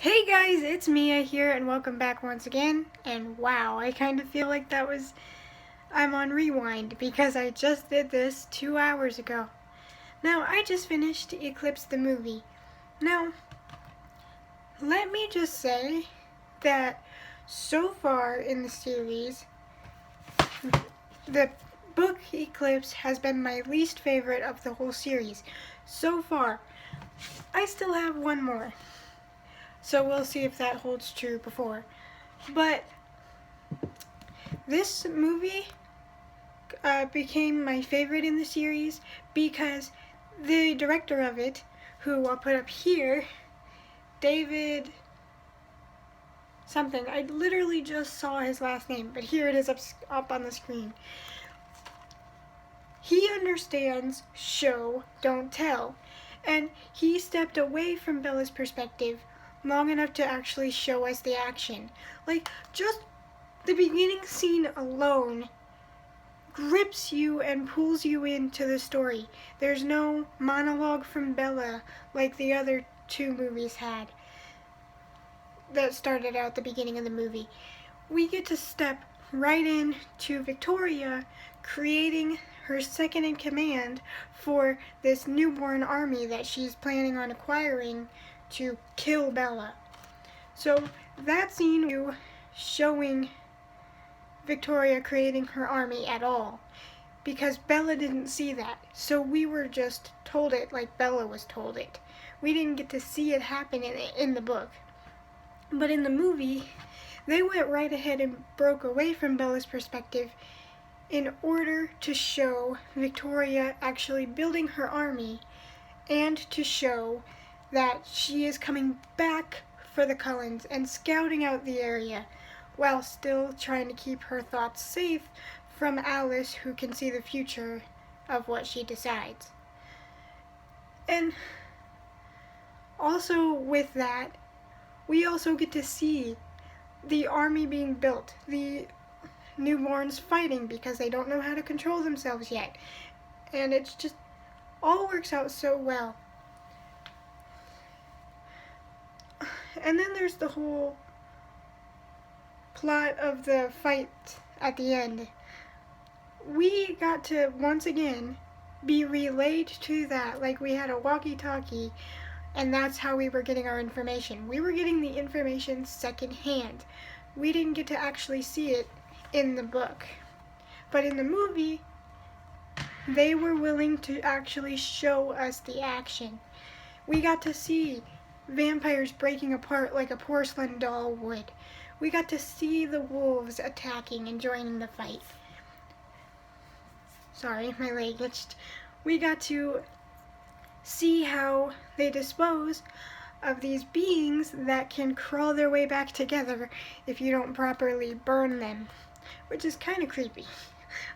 Hey guys, it's Mia here and welcome back once again. And wow, I kind of feel like I'm on rewind because I just did this 2 hours ago. Now, I just finished Eclipse the movie. Now, let me just say that so far in the series, the book Eclipse has been my least favorite of the whole series. So far, I still have one more. So we'll see if that holds true before. But this movie became my favorite in the series because the director of it, who I'll put up here, David something. I literally just saw his last name, but here it is up on the screen. He understands show, don't tell. And he stepped away from Bella's perspective long enough to actually show us the action. Like, just the beginning scene alone grips you and pulls you into the story. There's no monologue from Bella like the other two movies had that started out the beginning of the movie. We get to step right in to Victoria creating her second in command for this newborn army that she's planning on acquiring to kill Bella. So that scene showing Victoria creating her army at all, because Bella didn't see that. So we were just told it like Bella was told it. We didn't get to see it happen in the book. But in the movie, they went right ahead and broke away from Bella's perspective in order to show Victoria actually building her army and to show that she is coming back for the Cullens and scouting out the area while still trying to keep her thoughts safe from Alice, who can see the future of what she decides. And also with that, we also get to see the army being built, the newborns fighting because they don't know how to control themselves yet. And it's just all works out so well. And then there's the whole plot of the fight at the end. We got to once again be relayed to that like we had a walkie-talkie, and that's how we were getting our information. We were getting the information secondhand. We didn't get to actually see it in the book. But in the movie, they were willing to actually show us the action. We got to see vampires breaking apart like a porcelain doll would. We got to see the wolves attacking and joining the fight. Sorry, my leg itched. We got to see how they dispose of these beings that can crawl their way back together if you don't properly burn them, which is kind of creepy.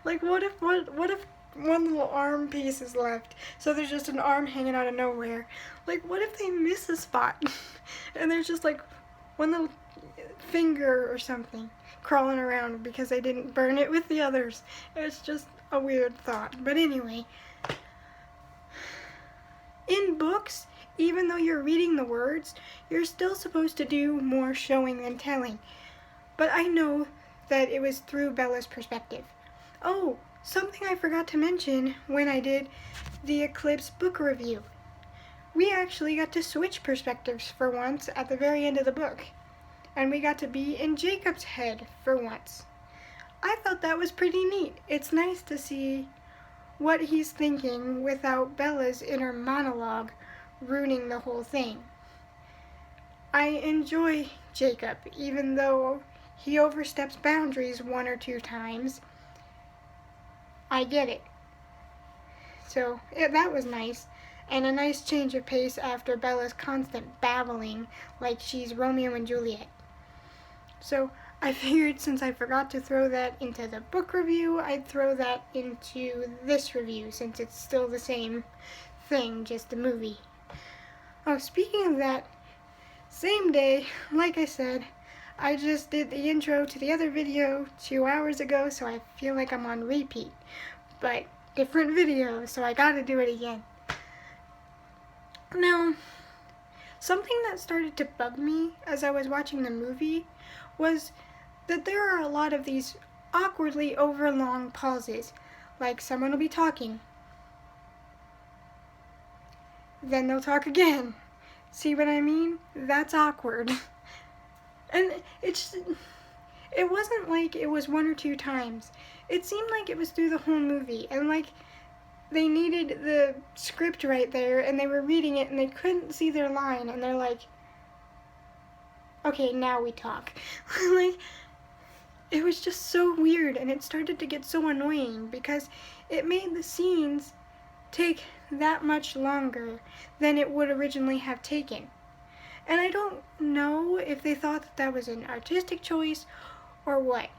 Like, what if one little arm piece is left, so there's just an arm hanging out of nowhere? Like, what if they miss a spot and there's just like one little finger or something crawling around because they didn't burn it with the others? It's just a weird thought. But anyway, in books, even though you're reading the words, you're still supposed to do more showing than telling. But I know that it was through Bella's perspective. Oh, something I forgot to mention when I did the Eclipse book review. We actually got to switch perspectives for once at the very end of the book. And we got to be in Jacob's head for once. I thought that was pretty neat. It's nice to see what he's thinking without Bella's inner monologue ruining the whole thing. I enjoy Jacob, even though he oversteps boundaries one or two times. I get it. So that was nice, and a nice change of pace after Bella's constant babbling like she's Romeo and Juliet. So I figured since I forgot to throw that into the book review, I'd throw that into this review since it's still the same thing, just the movie. Oh, speaking of that, same day, like I said, I just did the intro to the other video 2 hours ago, so I feel like I'm on repeat. But different video, so I gotta do it again. Now, something that started to bug me as I was watching the movie was that there are a lot of these awkwardly overlong pauses. Like someone will be talking, then they'll talk again. See what I mean? That's awkward. And it wasn't like it was one or two times. It seemed like it was through the whole movie, and like they needed the script right there, and they were reading it and they couldn't see their line, and they're like, okay, now we talk. Like, it was just so weird, and it started to get so annoying because it made the scenes take that much longer than it would originally have taken. And I don't know if they thought that that was an artistic choice or what.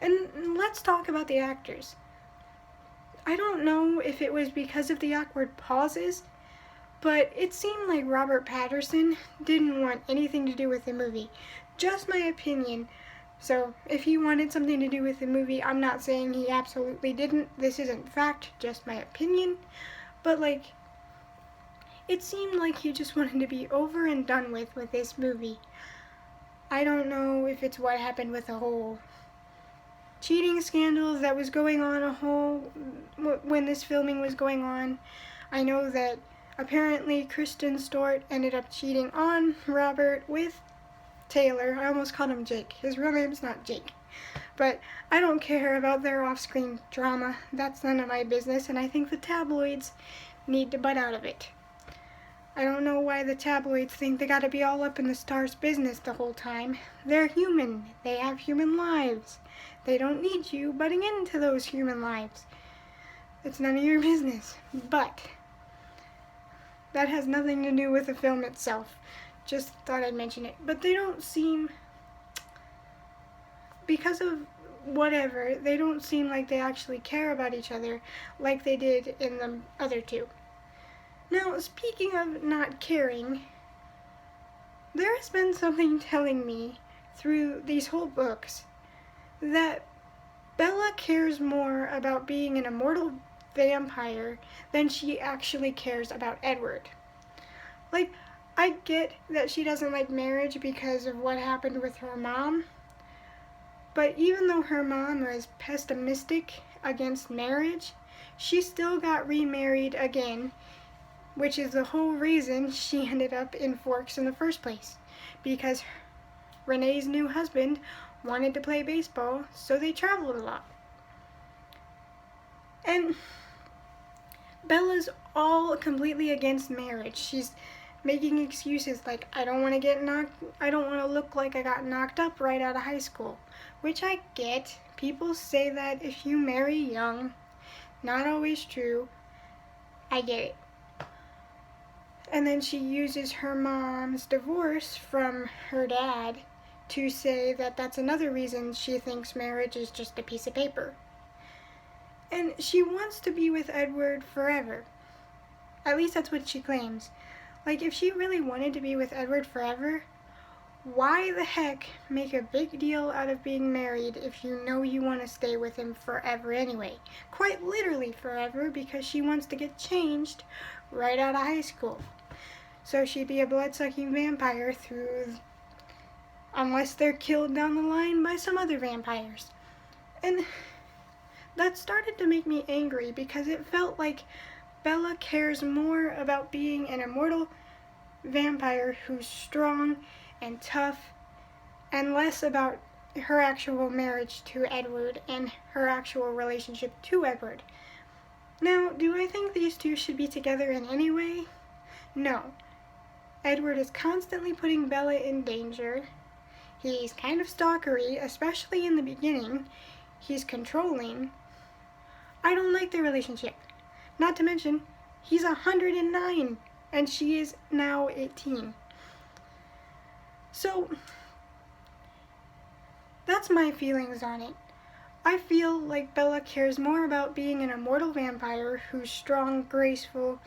And let's talk about the actors. I don't know if it was because of the awkward pauses, but it seemed like Robert Pattinson didn't want anything to do with the movie. Just my opinion. So if he wanted something to do with the movie, I'm not saying he absolutely didn't. This isn't fact, just my opinion. But like, it seemed like he just wanted to be over and done with this movie. I don't know if it's what happened with the whole cheating scandals that was going on when this filming was going on. I know that apparently Kristen Stewart ended up cheating on Robert with Taylor. I almost called him Jake. His real name's not Jake. But I don't care about their off-screen drama. That's none of my business, and I think the tabloids need to butt out of it. I don't know why the tabloids think they gotta be all up in the star's business the whole time. They're human. They have human lives. They don't need you butting into those human lives. It's none of your business. But that has nothing to do with the film itself. Just thought I'd mention it. But they don't seem, because of whatever, they don't seem like they actually care about each other like they did in the other two. Now, speaking of not caring, there has been something telling me through these whole books that Bella cares more about being an immortal vampire than she actually cares about Edward. Like, I get that she doesn't like marriage because of what happened with her mom, but even though her mom was pessimistic against marriage, she still got remarried again, which is the whole reason she ended up in Forks in the first place, because Renee's new husband wanted to play baseball, so they traveled a lot. And Bella's all completely against marriage. She's making excuses like, I don't want to look like I got knocked up right out of high school, which I get. People say that if you marry young. Not always true. I get it. And then she uses her mom's divorce from her dad to say that that's another reason she thinks marriage is just a piece of paper. And she wants to be with Edward forever. At least that's what she claims. Like, if she really wanted to be with Edward forever, why the heck make a big deal out of being married if you know you want to stay with him forever anyway? Quite literally forever, because she wants to get changed right out of high school. So she'd be a blood-sucking vampire unless they're killed down the line by some other vampires. And that started to make me angry because it felt like Bella cares more about being an immortal vampire who's strong and tough, and less about her actual marriage to Edward and her actual relationship to Edward. Now, do I think these two should be together in any way? No. Edward is constantly putting Bella in danger. He's kind of stalkery, especially in the beginning. He's controlling. I don't like their relationship. Not to mention, he's 109, and she is now 18. So, that's my feelings on it. I feel like Bella cares more about being an immortal vampire who's strong, graceful,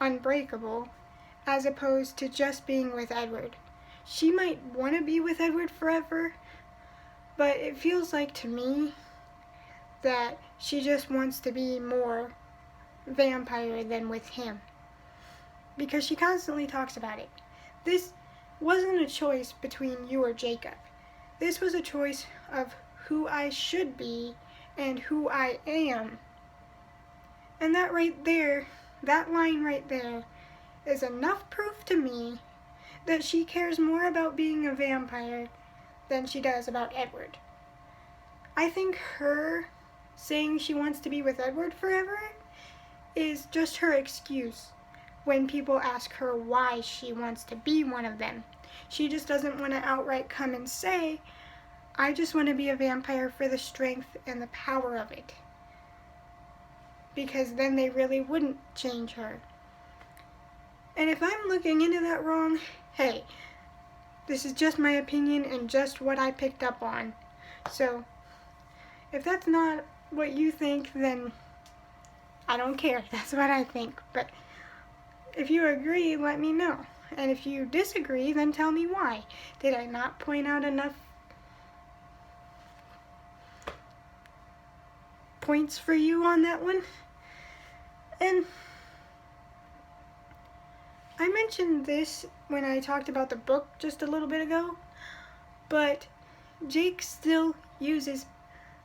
unbreakable, as opposed to just being with Edward. She might want to be with Edward forever, but it feels like to me that she just wants to be more vampire than with him, because she constantly talks about it. This wasn't a choice between you or Jacob. This was a choice of who I should be and who I am. And that right there, that line right there, is enough proof to me that she cares more about being a vampire than she does about Edward. I think her saying she wants to be with Edward forever is just her excuse when people ask her why she wants to be one of them. She just doesn't want to outright come and say, I just want to be a vampire for the strength and the power of it. Because then they really wouldn't change her. And if I'm looking into that wrong, hey, this is just my opinion and just what I picked up on. So, if that's not what you think, then I don't care. That's what I think. But if you agree, let me know. And if you disagree, then tell me why. Did I not point out enough points for you on that one? And I mentioned this when I talked about the book just a little bit ago, but Jake still uses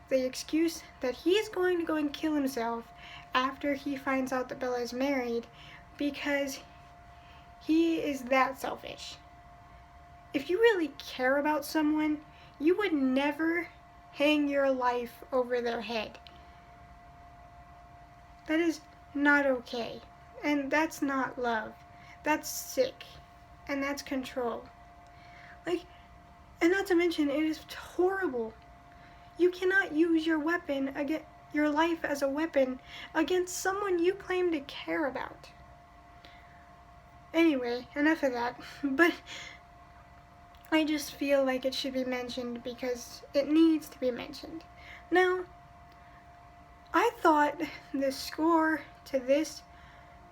the excuse that he's going to go and kill himself after he finds out that Bella is married because he is that selfish. If you really care about someone, you would never hang your life over their head. That is not okay. And that's not love. That's sick. And that's control. And not to mention, it is horrible. You cannot use your life as a weapon against someone you claim to care about. Anyway, enough of that. But I just feel like it should be mentioned because it needs to be mentioned. Now, I thought the score to this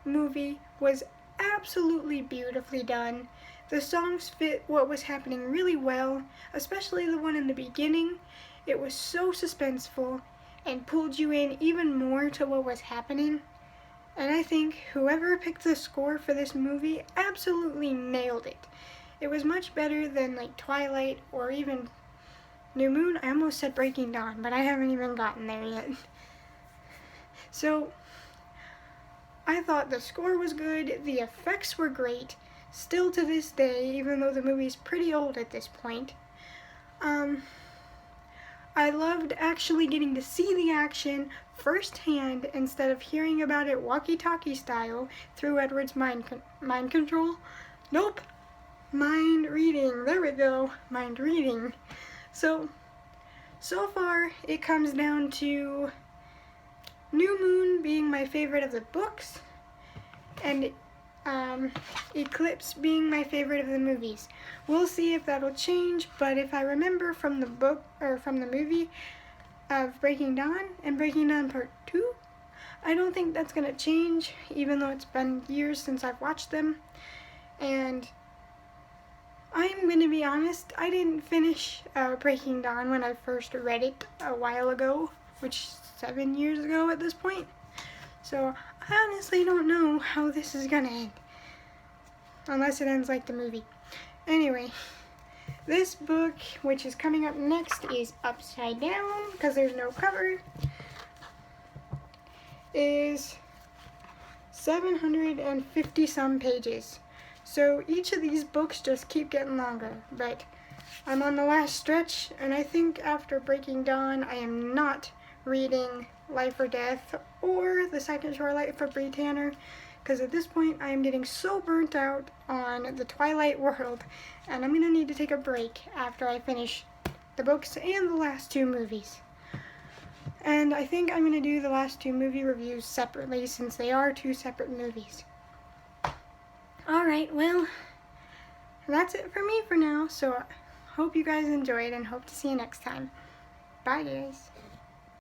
movie was absolutely beautifully done. The songs fit what was happening really well, especially the one in the beginning. It was so suspenseful and pulled you in even more to what was happening. And I think whoever picked the score for this movie absolutely nailed it. It was much better than like Twilight or even New Moon. I almost said Breaking Dawn, but I haven't even gotten there yet. So, I thought the score was good, the effects were great, still to this day, even though the movie's pretty old at this point. I loved actually getting to see the action firsthand instead of hearing about it walkie-talkie style through Edward's mind control. Nope. Mind reading. There we go. Mind reading. So far it comes down to New Moon being my favorite of the books and Eclipse being my favorite of the movies. We'll see if that'll change, but if I remember from the book or from the movie of Breaking Dawn and Breaking Dawn Part 2, I don't think that's going to change, even though it's been years since I've watched them. And I'm going to be honest, I didn't finish Breaking Dawn when I first read it a while ago, which 7 years ago at this point. So I honestly don't know how this is gonna end. Unless it ends like the movie. Anyway, this book, which is coming up next, is upside down because there's no cover, is 750 some pages. So each of these books just keep getting longer, but I'm on the last stretch, and I think after Breaking Dawn, I am not reading Life or Death or The Second Twilight for Bree Tanner, because at this point I am getting so burnt out on the Twilight world, and I'm going to need to take a break after I finish the books and the last two movies. And I think I'm going to do the last two movie reviews separately since they are two separate movies. Alright, well, that's it for me for now, so hope you guys enjoyed and hope to see you next time. Bye guys.